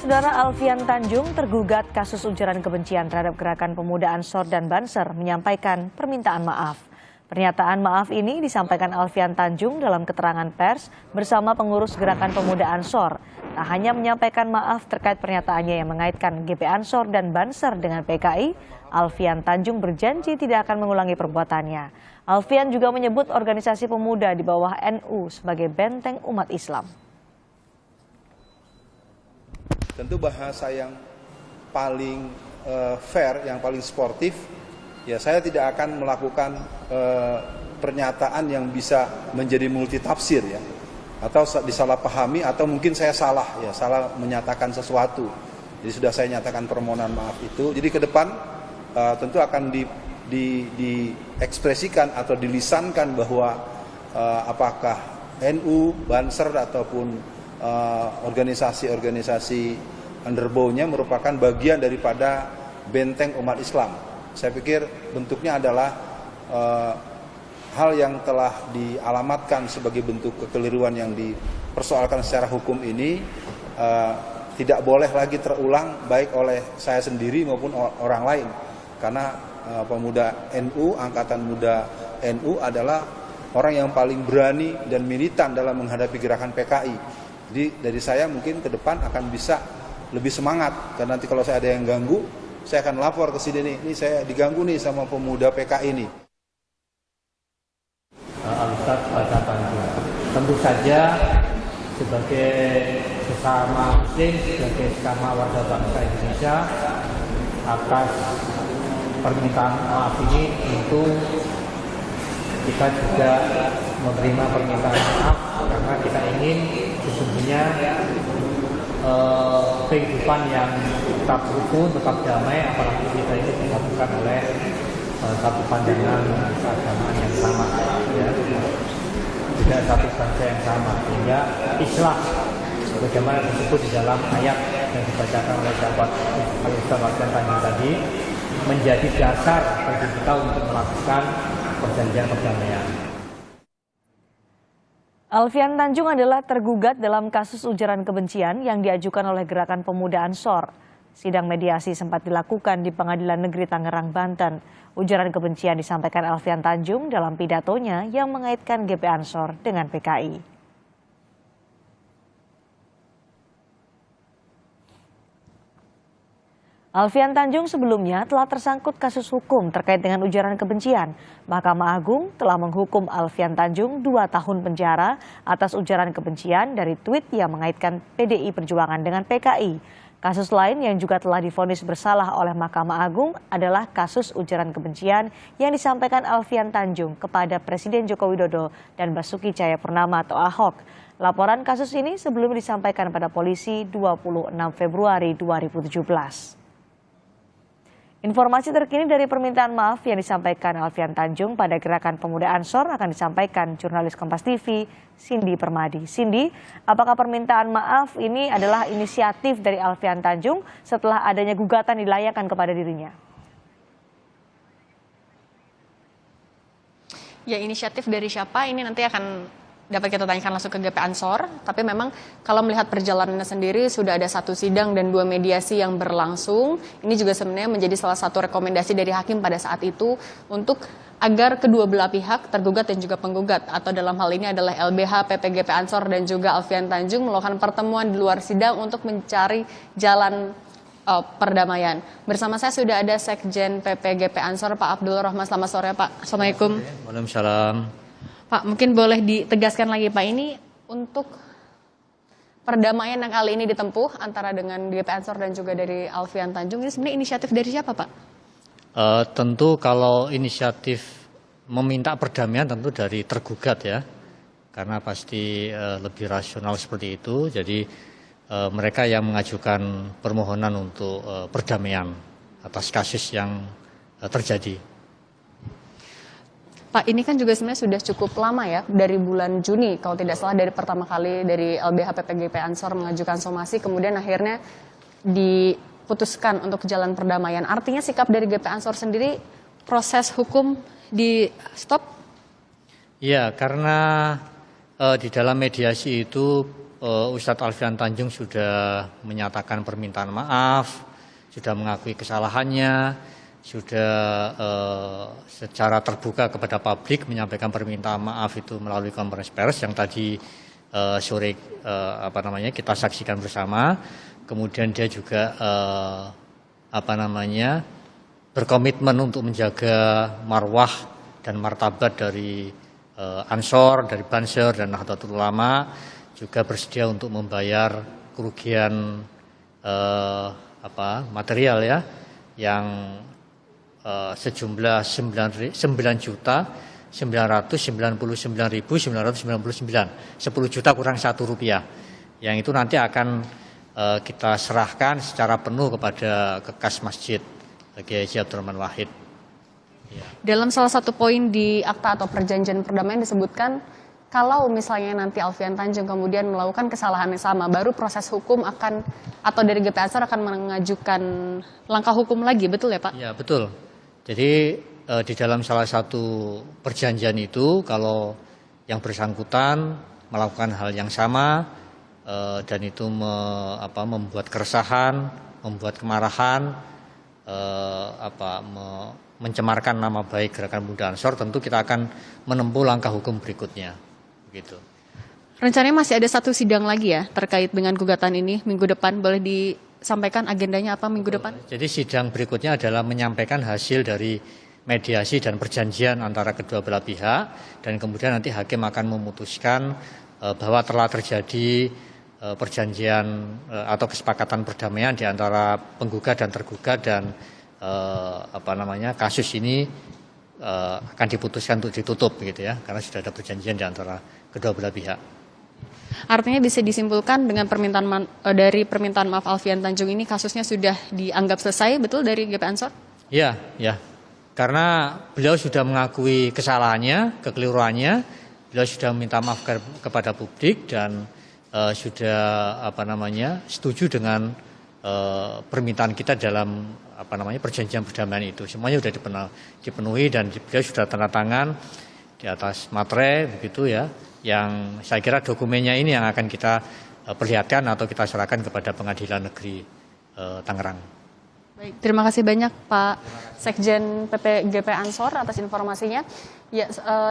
Saudara Alfian Tanjung tergugat kasus ujaran kebencian terhadap Gerakan Pemuda Ansor dan Banser menyampaikan permintaan maaf. Pernyataan maaf ini disampaikan Alfian Tanjung dalam keterangan pers bersama pengurus Gerakan Pemuda Ansor. Tak hanya menyampaikan maaf terkait pernyataannya yang mengaitkan GP Ansor dan Banser dengan PKI, Alfian Tanjung berjanji tidak akan mengulangi perbuatannya. Alfian juga menyebut organisasi pemuda di bawah NU sebagai benteng umat Islam. Tentu bahasa yang paling fair, yang paling sportif, ya saya tidak akan melakukan pernyataan yang bisa menjadi multitafsir ya, atau disalahpahami atau mungkin saya salah menyatakan sesuatu. Jadi sudah saya nyatakan permohonan maaf itu. Jadi ke depan tentu akan diekspresikan atau dilisankan bahwa apakah NU, Banser ataupun organisasi-organisasi underbow-nya merupakan bagian daripada benteng umat Islam. Saya pikir bentuknya adalah hal yang telah dialamatkan sebagai bentuk kekeliruan yang dipersoalkan secara hukum ini tidak boleh lagi terulang baik oleh saya sendiri maupun orang lain. Karena pemuda NU, Angkatan Muda NU adalah orang yang paling berani dan militan dalam menghadapi gerakan PKI. Jadi dari saya mungkin ke depan akan bisa lebih semangat, karena nanti kalau saya ada yang ganggu, saya akan lapor ke sini nih, ini saya diganggu nih sama pemuda PKI ini. Al-Ustaz Baca Tanjung, tentu saja sebagai sesama muslim, sebagai sesama warga bangsa Indonesia, atas permintaan maaf ini tentu kita juga menerima permintaan maaf karena kita ingin sesungguhnya kehidupan yang tetap rukun, tetap damai, apalagi kita ini disatukan oleh satu pandangan keagamaan yang sama, ya. Tidak satu bangsa yang sama, sehingga Islam sebagaimana disebut di dalam ayat yang dibacakan oleh sahabat Al-Ustaz Alfian Tanjung tadi, menjadi dasar bagi kita untuk melakukan perjanjian perdamaian. Alfian Tanjung adalah tergugat dalam kasus ujaran kebencian yang diajukan oleh Gerakan Pemuda Ansor. Sidang mediasi sempat dilakukan di Pengadilan Negeri Tangerang, Banten. Ujaran kebencian disampaikan Alfian Tanjung dalam pidatonya yang mengaitkan GP Ansor dengan PKI. Alfian Tanjung sebelumnya telah tersangkut kasus hukum terkait dengan ujaran kebencian. Mahkamah Agung telah menghukum Alfian Tanjung 2 tahun penjara atas ujaran kebencian dari tweet yang mengaitkan PDI Perjuangan dengan PKI. Kasus lain yang juga telah divonis bersalah oleh Mahkamah Agung adalah kasus ujaran kebencian yang disampaikan Alfian Tanjung kepada Presiden Joko Widodo dan Basuki Cahayapurnama atau Ahok. Laporan kasus ini sebelum disampaikan pada polisi 26 Februari 2017. Informasi terkini dari permintaan maaf yang disampaikan Alfian Tanjung pada Gerakan Pemuda Ansor akan disampaikan jurnalis Kompas TV, Cindy Permadi. Cindy, apakah permintaan maaf ini adalah inisiatif dari Alfian Tanjung setelah adanya gugatan dilayangkan kepada dirinya? Ya, inisiatif dari siapa ini nanti akan dapat kita tanyakan langsung ke GP Ansor, tapi memang kalau melihat perjalanannya sendiri sudah ada 1 sidang dan 2 mediasi yang berlangsung. Ini juga sebenarnya menjadi salah satu rekomendasi dari hakim pada saat itu untuk agar kedua belah pihak, tergugat dan juga penggugat, atau dalam hal ini adalah LBH, PPGP Ansor dan juga Alfian Tanjung melakukan pertemuan di luar sidang untuk mencari jalan perdamaian. Bersama saya sudah ada Sekjen PPGP Ansor, Pak Abdul Rahman. Selamat sore, Pak. Assalamualaikum. Waalaikumsalam. Pak, mungkin boleh ditegaskan lagi Pak, ini untuk perdamaian yang kali ini ditempuh antara dengan GP Ansor dan juga dari Alfian Tanjung, ini sebenarnya inisiatif dari siapa Pak? Tentu kalau inisiatif meminta perdamaian tentu dari tergugat ya, karena pasti lebih rasional seperti itu. Jadi mereka yang mengajukan permohonan untuk perdamaian atas kasus yang terjadi. Pak, ini kan juga sebenarnya sudah cukup lama ya, dari bulan Juni kalau tidak salah, dari pertama kali dari LBH PPGP Ansor mengajukan somasi, kemudian akhirnya diputuskan untuk jalan perdamaian. Artinya sikap dari GP Ansor sendiri, proses hukum di stop? Ya, karena di dalam mediasi itu Ustadz Alfian Tanjung sudah menyatakan permintaan maaf, sudah mengakui kesalahannya, sudah secara terbuka kepada publik menyampaikan permintaan maaf itu melalui konferensi pers yang tadi sore kita saksikan bersama. Kemudian dia juga berkomitmen untuk menjaga marwah dan martabat dari Ansor, dari Banser dan Nahdlatul Ulama, juga bersedia untuk membayar kerugian material ya yang sejumlah 9.999.999, 10 juta kurang Rp1, yang itu nanti akan kita serahkan secara penuh kepada Kekas Masjid Kiai Haji Abdurrahman Wahid. Dalam salah satu poin di akta atau perjanjian perdamaian disebutkan kalau misalnya nanti Alfian Tanjung kemudian melakukan kesalahan yang sama, baru proses hukum akan atau dari GP Ansor akan mengajukan langkah hukum lagi, betul ya Pak? Ya betul. Jadi di dalam salah satu perjanjian itu kalau yang bersangkutan melakukan hal yang sama dan itu membuat keresahan, membuat kemarahan, mencemarkan nama baik Gerakan Pemuda Ansor, tentu kita akan menempuh langkah hukum berikutnya. Gitu. Rencananya masih ada satu sidang lagi ya terkait dengan gugatan ini minggu depan, boleh disampaikan agendanya apa minggu depan? Jadi sidang berikutnya adalah menyampaikan hasil dari mediasi dan perjanjian antara kedua belah pihak, dan kemudian nanti hakim akan memutuskan bahwa telah terjadi perjanjian atau kesepakatan perdamaian di antara penggugat dan tergugat, dan kasus ini akan diputuskan untuk ditutup gitu ya, karena sudah ada perjanjian di antara kedua belah pihak. Artinya bisa disimpulkan dengan dari permintaan maaf Alfian Tanjung ini kasusnya sudah dianggap selesai, betul dari GP Ansor? Ya. Karena beliau sudah mengakui kesalahannya, kekeliruannya, beliau sudah meminta maaf kepada publik dan sudah setuju dengan permintaan kita dalam perjanjian perdamaian itu. Semuanya sudah dipenuhi dan beliau sudah tanda tangan di atas materai begitu ya, yang saya kira dokumennya ini yang akan kita perlihatkan atau kita serahkan kepada Pengadilan Negeri Tangerang. Baik, terima kasih banyak Pak Sekjen PP GP Ansor atas informasinya. Ya,